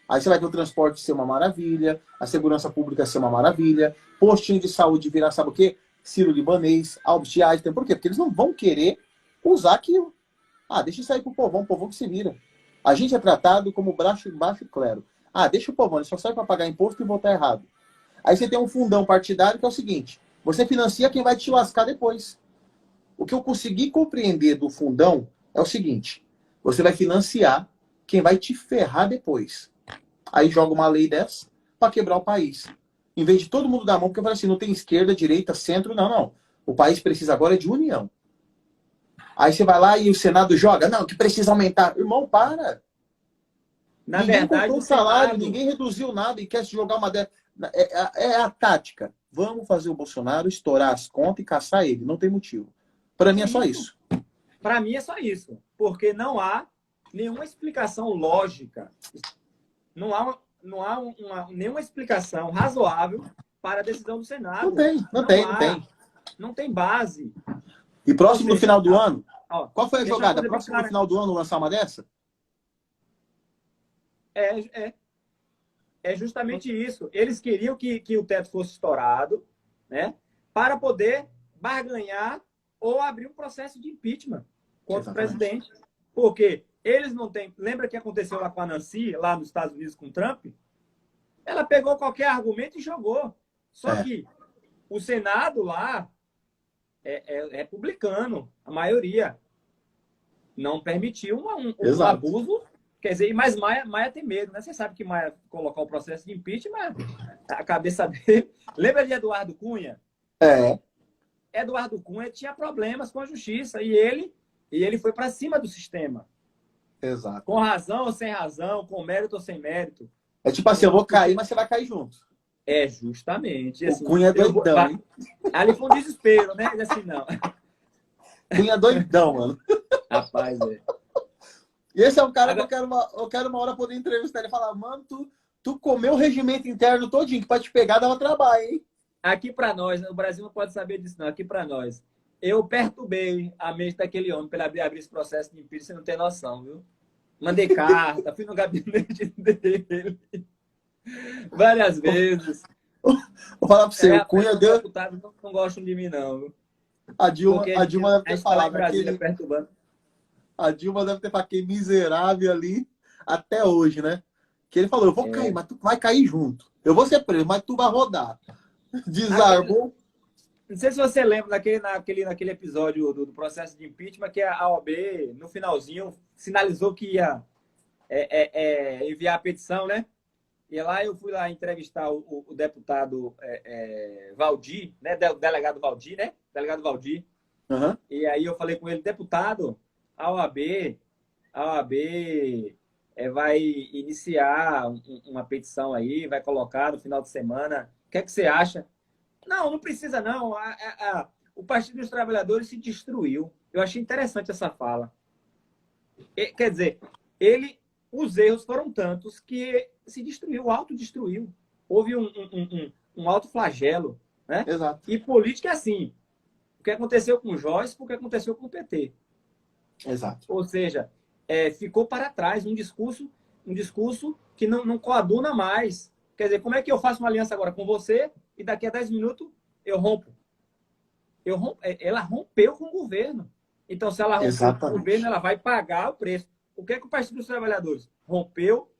Aí você vai ver o transporte ser uma maravilha, a segurança pública ser uma maravilha, postinho de saúde virar, sabe o quê? Sírio-libanês, Albert Einstein. Por quê? Porque eles não vão querer usar aquilo. Ah, deixa isso aí pro povão, o povão que se vira. A gente é tratado como baixo clero. Ah, deixa o povão, ele só serve para pagar imposto e votar errado. Aí você tem um fundão partidário que é o seguinte, você financia quem vai te lascar depois. O que eu consegui compreender do fundão é o seguinte, você vai financiar quem vai te ferrar depois. Aí joga uma lei dessa para quebrar o país. Em vez de todo mundo dar a mão, porque eu falo assim, não tem esquerda, direita, centro, não. O país precisa agora de união. Aí você vai lá e o Senado joga, não, que precisa aumentar. Irmão, para. Na ninguém verdade, cortou o salário, Senado... ninguém reduziu nada e quer se jogar uma dessa. É a tática. Vamos fazer o Bolsonaro estourar as contas e caçar ele. Não tem motivo. Para mim é só isso. Para mim é só isso. Porque não há nenhuma explicação lógica. Não há nenhuma explicação razoável para a decisão do Senado. Não tem. Não tem base. E próximo do final do ano? Ó, qual foi a jogada? Próximo do final do ano lançar uma dessa? É justamente isso. Eles queriam que o teto fosse estourado, né, para poder barganhar ou abrir um processo de impeachment contra o presidente. Porque eles não têm... Lembra que aconteceu lá com a Nancy, lá nos Estados Unidos com o Trump? Ela pegou qualquer argumento e jogou. Só que o Senado lá é republicano, a maioria. Não permitiu um abuso. Quer dizer, mas Maia tem medo, né? Você sabe que Maia colocar o processo de impeachment, a cabeça dele... Lembra de Eduardo Cunha? Eduardo Cunha tinha problemas com a justiça e ele foi para cima do sistema. Exato. Com razão ou sem razão, com mérito ou sem mérito. É tipo assim, eu vou cair, mas você vai cair junto. É, justamente. Assim, o Cunha é doidão, hein? Ali foi um desespero, né? Ele assim, não. Cunha é doidão, mano. Rapaz, E esse é um cara que eu quero uma hora poder entrevistar ele e falar, mano, tu comeu o regimento interno todinho, que pra te pegar dava trabalho, hein? Aqui pra nós, o Brasil não pode saber disso, não. Aqui pra nós. Eu perturbei a mente daquele homem para ele abrir esse processo de impeachment, você não tem noção, viu? Mandei carta, fui no gabinete dele várias vezes. Vou falar pra você, o Cunha deu... Os deputados não gostam de mim, não, viu? A Dilma deve ter falado Brasília perturbando. A Dilma deve ter falado aquele miserável ali até hoje, né? Que ele falou, eu vou cair, mas tu vai cair junto. Eu vou ser preso, mas tu vai rodar. Desarmou. Não sei se você lembra naquele episódio do processo de impeachment que a OAB, no finalzinho, sinalizou que ia enviar a petição, né? E lá eu fui lá entrevistar o deputado Valdir, né? Delegado Valdir, né? Delegado Valdir. Uhum. E aí eu falei com ele, deputado, a OAB vai iniciar uma petição aí, vai colocar no final de semana. O que é que você acha? Não precisa não. O Partido dos Trabalhadores se destruiu. Eu achei interessante essa fala. Quer dizer, os erros foram tantos que se destruiu, autodestruiu. Houve um autoflagelo, né? Exato. E política é assim. O que aconteceu com o Joyce, o que aconteceu com o PT. Exato. Ou seja, ficou para trás um discurso que não coaduna mais. Quer dizer, como é que eu faço uma aliança agora com você e daqui a 10 minutos eu rompo? Ela rompeu com o governo. Então, se ela rompeu com o governo, ela vai pagar o preço. O que é que o Partido dos Trabalhadores rompeu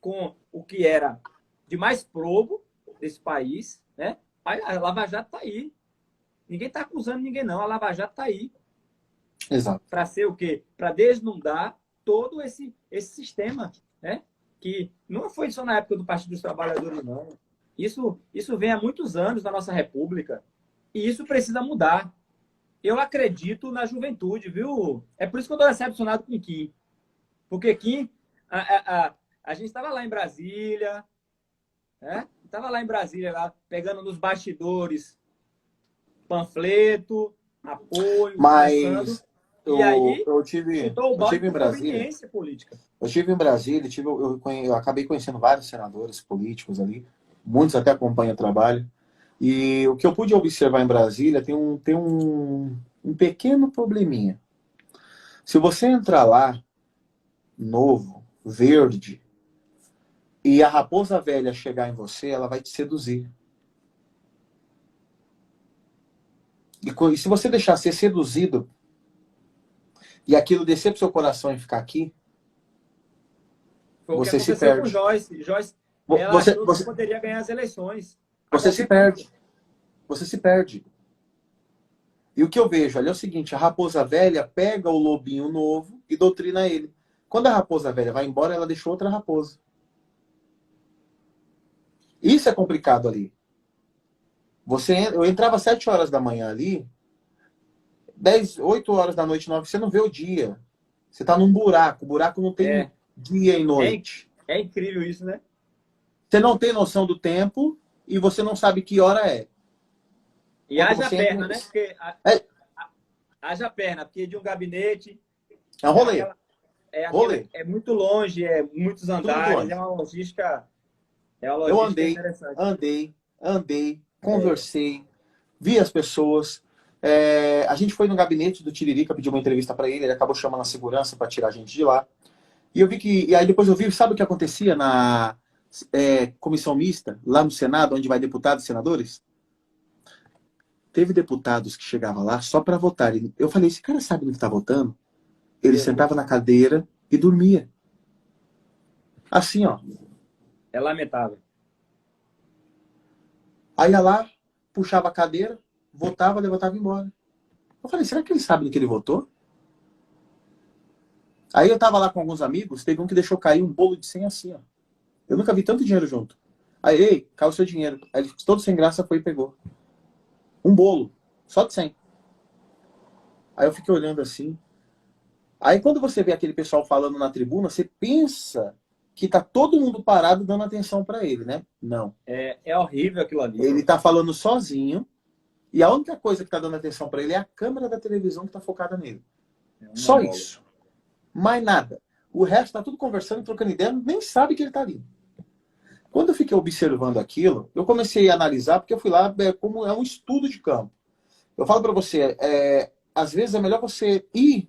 com o que era de mais probo desse país, né? A Lava Jato está aí. Ninguém está acusando ninguém, não. A Lava Jato está aí. Exato. Para ser o quê? Para desnudar todo esse sistema, né? Que não foi só na época do Partido dos Trabalhadores, não. Isso vem há muitos anos na nossa República. E isso precisa mudar. Eu acredito na juventude, viu? É por isso que eu estou decepcionado com o Kim. Porque Kim, A gente estava lá em Brasília, né? Estava lá em Brasília, lá, pegando nos bastidores panfleto, apoio, conversando. Mas E aí, eu tive, chutou o eu balde tive em por Brasília. conveniência política. Eu estive em Brasília, eu acabei conhecendo vários senadores políticos ali, muitos até acompanham o trabalho. E o que eu pude observar em Brasília tem um pequeno probleminha. Se você entrar lá, novo, verde, e a raposa velha chegar em você, ela vai te seduzir. E se você deixar ser seduzido e aquilo descer pro seu coração e ficar aqui, Foi o que você se aconteceu com perde. Joyce. Joyce, ela Você, achou que você, poderia ganhar as eleições a você se qualquer custo. perde. Você se perde. E o que eu vejo ali é o seguinte: a raposa velha pega o lobinho novo e doutrina ele. Quando a raposa velha vai embora, ela deixou outra raposa. Isso é complicado ali. Eu entrava às 7 horas da manhã ali, 8 horas da noite, 9, você não vê o dia. Você está num buraco. O buraco não tem É, dia e é, noite. é incrível isso, né? Você não tem noção do tempo e você não sabe que hora é. E Quando haja você entra. perna, né? Porque É, haja perna, porque de um gabinete é um rolê. aquela, Rolê. é muito longe, é muitos Tudo muito andares, longe. é uma Eu logística interessante. andei, É, conversei, vi as pessoas. A gente foi no gabinete do Tiririca, pediu uma entrevista para ele acabou chamando a segurança para tirar a gente de lá. E eu vi que. E aí depois eu vi, sabe o que acontecia na comissão mista, lá no Senado, onde vai deputados e senadores? Teve deputados que chegavam lá só para votar. Eu falei, esse cara sabe no que está votando? Ele meu sentava Deus, na cadeira e dormia. Assim, ó. é lamentável. Aí ia lá, puxava a cadeira, votava, levantava e ia embora. Eu falei, será que ele sabe no que ele votou? Aí eu tava lá com alguns amigos, teve um que deixou cair um bolo de 100 assim, ó. Eu nunca vi tanto dinheiro junto. Aí, ei, caiu o seu dinheiro. Aí ele, todo sem graça, foi e pegou. Um bolo, só de 100. Aí eu fiquei olhando assim. Aí quando você vê aquele pessoal falando na tribuna, você pensa que tá todo mundo parado dando atenção para ele, né? Não. É horrível aquilo ali. Ele tá falando sozinho e a única coisa que tá dando atenção para ele é a câmera da televisão que tá focada nele. É um Só monólogo. isso. Mais nada. O resto tá tudo conversando, trocando ideia, nem sabe que ele tá ali. Quando eu fiquei observando aquilo, eu comecei a analisar, porque eu fui lá, como é um estudo de campo. Eu falo para você, às vezes é melhor você ir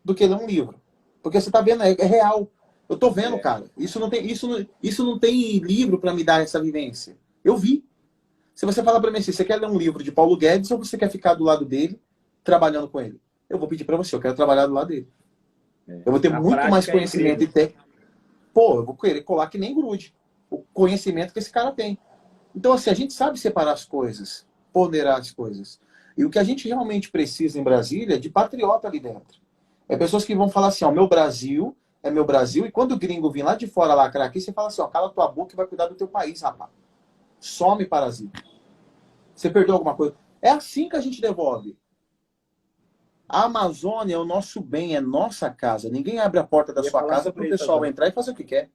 do que ler um livro. Porque você tá vendo, é real. Eu tô vendo, É. cara. Isso não tem livro para me dar essa vivência. Eu vi. Se você falar para mim assim, você quer ler um livro de Paulo Guedes ou você quer ficar do lado dele, trabalhando com ele? Eu vou pedir para você, eu quero trabalhar do lado dele. Eu vou ter A muito mais prática é conhecimento incrível. e técnica. Pô, eu vou querer colar que nem grude. O conhecimento que esse cara tem. Então, assim, a gente sabe separar as coisas, ponderar as coisas. E o que a gente realmente precisa em Brasília é de patriota ali dentro. É pessoas que vão falar assim, ó, meu Brasil é meu Brasil, e quando o gringo vir lá de fora lacrar aqui, você fala assim, ó, cala tua boca e vai cuidar do teu país, rapaz. Some, parasita. Você perdeu alguma coisa? É assim que a gente devolve. A Amazônia é o nosso bem, é nossa casa. Ninguém abre a porta da Eu ia sua falar casa para o sobre isso pessoal agora. entrar e fazer o que quer.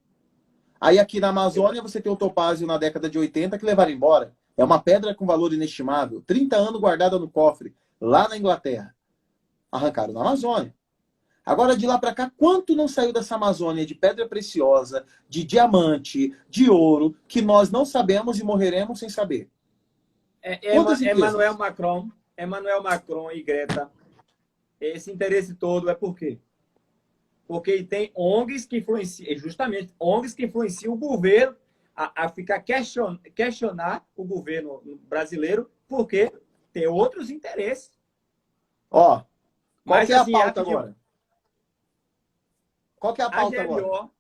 Aí aqui na Eu- Amazônia você tem o topázio na década de 80 que levaram embora. É uma pedra com valor inestimável. 30 anos guardada no cofre, lá na Inglaterra. Arrancaram na Amazônia. Agora, de lá para cá, quanto não saiu dessa Amazônia de pedra preciosa, de diamante, de ouro, que nós não sabemos e morreremos sem saber? Quantas Emmanuel riquezas? Macron, Emmanuel Macron e Greta, esse interesse todo é por quê? Porque tem ONGs que influenciam, justamente ONGs que influenciam o governo a ficar questionar o governo brasileiro, porque tem outros interesses. Ó, qual Mas que é a assim, pauta rapidinho, agora? Qual que é a a pauta agora? GLO,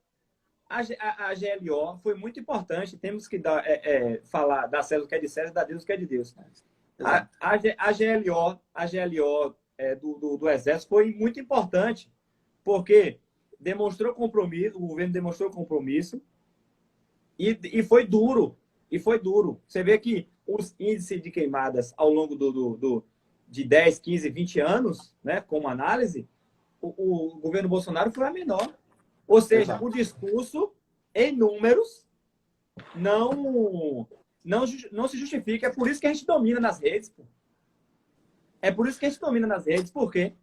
a GLO foi muito importante. Temos que falar da César o que é de César, da Deus o que é de Deus. Exato. A GLO do Exército foi muito importante, porque demonstrou compromisso, o governo demonstrou compromisso e foi duro. E foi duro. Você vê que os índices de queimadas ao longo de 10, 15, 20 anos, né, como análise, o governo Bolsonaro foi a menor. Ou seja, Exato. o discurso em números não se justifica. É por isso que a gente domina nas redes. Pô. É por isso que a gente domina nas redes. Por quê?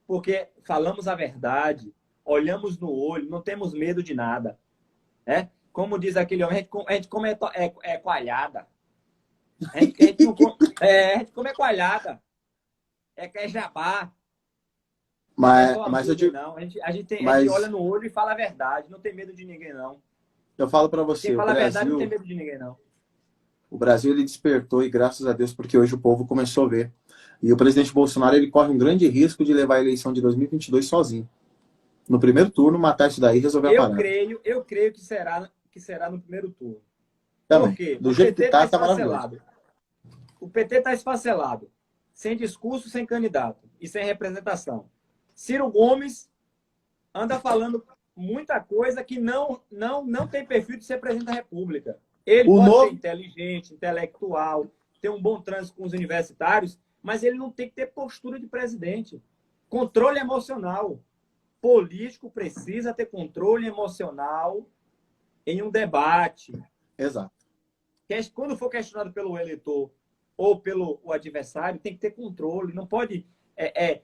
Porque falamos a verdade, olhamos no olho, não temos medo de nada. Né? Como diz aquele homem, a gente come coalhada. A gente não come, a gente come coalhada. É jabá. Não é só Mas eu hambúrguer, digo, não. A gente olha mas no olho e fala a verdade. Não tem medo de ninguém, não. eu falo para Quem você, fala a verdade não tem medo de ninguém, não. O Brasil ele despertou e graças a Deus porque hoje o povo começou a ver. E o presidente Bolsonaro ele corre um grande risco de levar a eleição de 2022 sozinho. No primeiro turno, matar isso daí e resolver a parada. Eu creio que será no primeiro turno. Por Também. quê? Do O jeito PT que está tá maravilhoso. esfacelado. O PT está esfacelado. Sem discurso, sem candidato e sem representação. Ciro Gomes anda falando muita coisa que não tem perfil de ser presidente da República. Ele O pode ser novo, inteligente, intelectual, ter um bom trânsito com os universitários, mas ele não tem que ter postura de presidente. Controle emocional. Político precisa ter controle emocional em um debate. exato. Quando for questionado pelo eleitor ou pelo o adversário, tem que ter controle. Não pode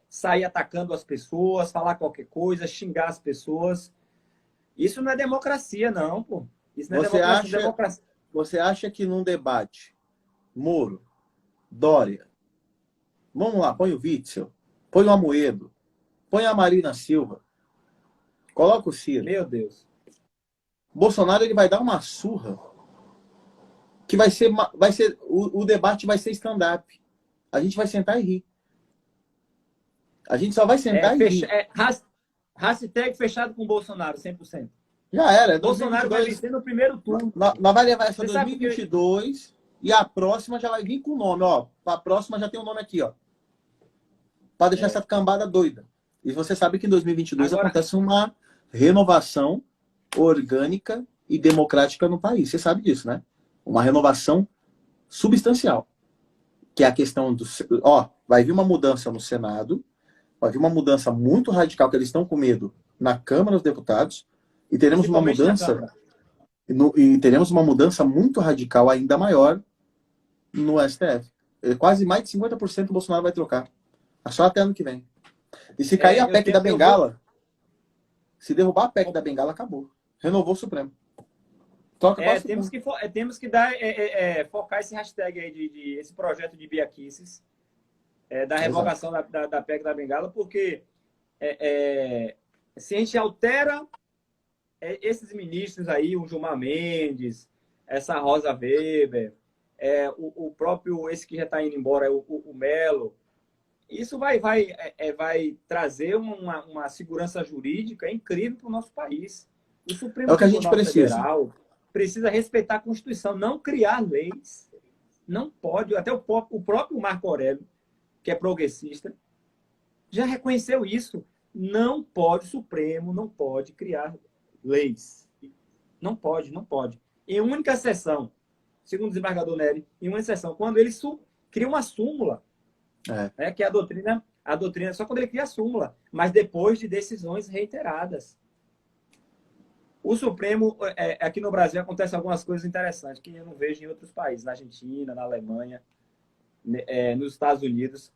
sair atacando as pessoas, falar qualquer coisa, xingar as pessoas. Isso não é democracia, não, pô. Isso não é democracia. Você acha que num debate, Moro, Dória, vamos lá, põe o Witzel, põe o Amoedo, põe a Marina Silva, coloca o Ciro. Meu Deus. Bolsonaro ele vai dar uma surra que o debate vai ser stand-up. A gente vai sentar e rir. A gente só vai sentar e rir. Hashtag fechado com Bolsonaro, 100%. Já era. Bolsonaro 2022, vai vencer no primeiro turno. Nós vai levar essa Você 2022 e a próxima já vai vir com o nome. Ó, a próxima já tem o nome aqui, ó. Para deixar essa cambada doida. E você sabe que em 2022 acontece uma renovação orgânica e democrática no país. Você sabe disso, né? Uma renovação substancial. Que é a questão do... Ó, vai vir uma mudança no Senado, vai vir uma mudança muito radical, que eles estão com medo na Câmara dos Deputados, e teremos uma mudança... E teremos uma mudança muito radical, ainda maior, no STF. Quase mais de 50% do Bolsonaro vai trocar. Só até ano que vem. E se cair a PEC da Bengala, se derrubar a PEC da Bengala, acabou. Renovou o Supremo. Temos que focar esse hashtag aí, esse projeto de Bia Kicis, da revogação da PEC da Bengala, porque se a gente altera esses ministros aí, o Gilmar Mendes, essa Rosa Weber, o próprio, esse que já está indo embora, o Melo, isso vai trazer uma segurança jurídica incrível para o nosso país. O Supremo Tribunal Federal precisa respeitar a Constituição, não criar leis. Não pode. Até o próprio Marco Aurélio, que é progressista, já reconheceu isso. Não pode, o Supremo não pode criar leis. Não pode, não pode. Em única exceção, segundo o desembargador Nery, em uma exceção, quando ele cria uma súmula, que é a doutrina, só quando ele cria a súmula, mas depois de decisões reiteradas. O Supremo, aqui no Brasil, acontece algumas coisas interessantes que eu não vejo em outros países, na Argentina, na Alemanha, nos Estados Unidos.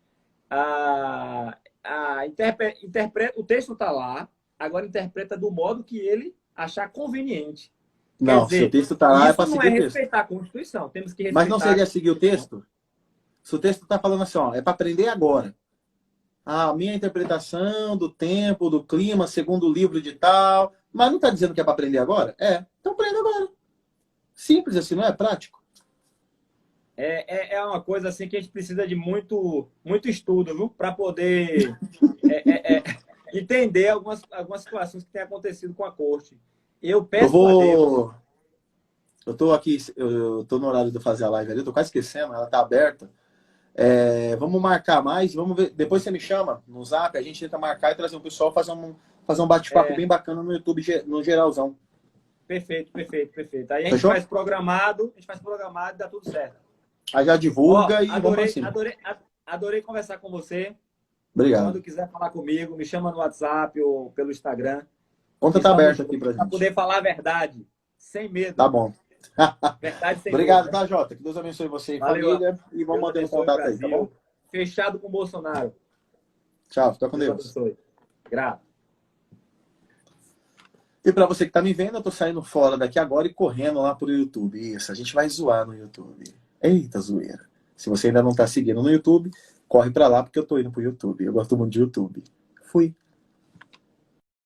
O texto está lá, agora interpreta do modo que ele achar conveniente. Não, se o texto está lá, é para seguir o texto. Isso não é respeitar a Constituição. Temos que respeitar. Mas não seria seguir o texto? Se o texto está falando assim, ó, é para aprender agora. A minha interpretação do tempo, do clima, segundo o livro de tal... Mas não está dizendo que é para aprender agora? Então aprenda agora. Simples assim, não é prático? É uma coisa assim que a gente precisa de muito estudo, viu? Para poder entender algumas situações que têm acontecido com a corte. Eu peço a Deus. Eu estou aqui, eu estou no horário de fazer a live ali, eu estou quase esquecendo, ela está aberta. Vamos marcar mais, vamos ver. Depois você me chama no Zap, a gente tenta marcar e trazer o pessoal, fazer um bate-papo bem bacana no YouTube, no geralzão. Perfeito. Aí a gente faz programado e dá tudo certo. Aí já divulga e vamos pra cima. Adorei conversar com você. Obrigado. Quando quiser falar comigo, me chama no WhatsApp ou pelo Instagram. Conta tá aberta aqui pra Para gente. poder falar a verdade, sem medo. Tá bom. Verdade sem Obrigado, medo, tá, né? Jota? Que Deus abençoe você e Valeu. família. E vamos mantendo contato aí, tá bom? Fechado com o Bolsonaro. Tchau, fica com Deus Deus. abençoe. Grato. E para você que tá me vendo, eu tô saindo fora daqui agora e correndo lá pro YouTube. Isso, a gente vai zoar no YouTube. Eita, zoeira. Se você ainda não tá seguindo no YouTube, corre para lá porque eu tô indo pro YouTube. Eu gosto muito de YouTube. Fui.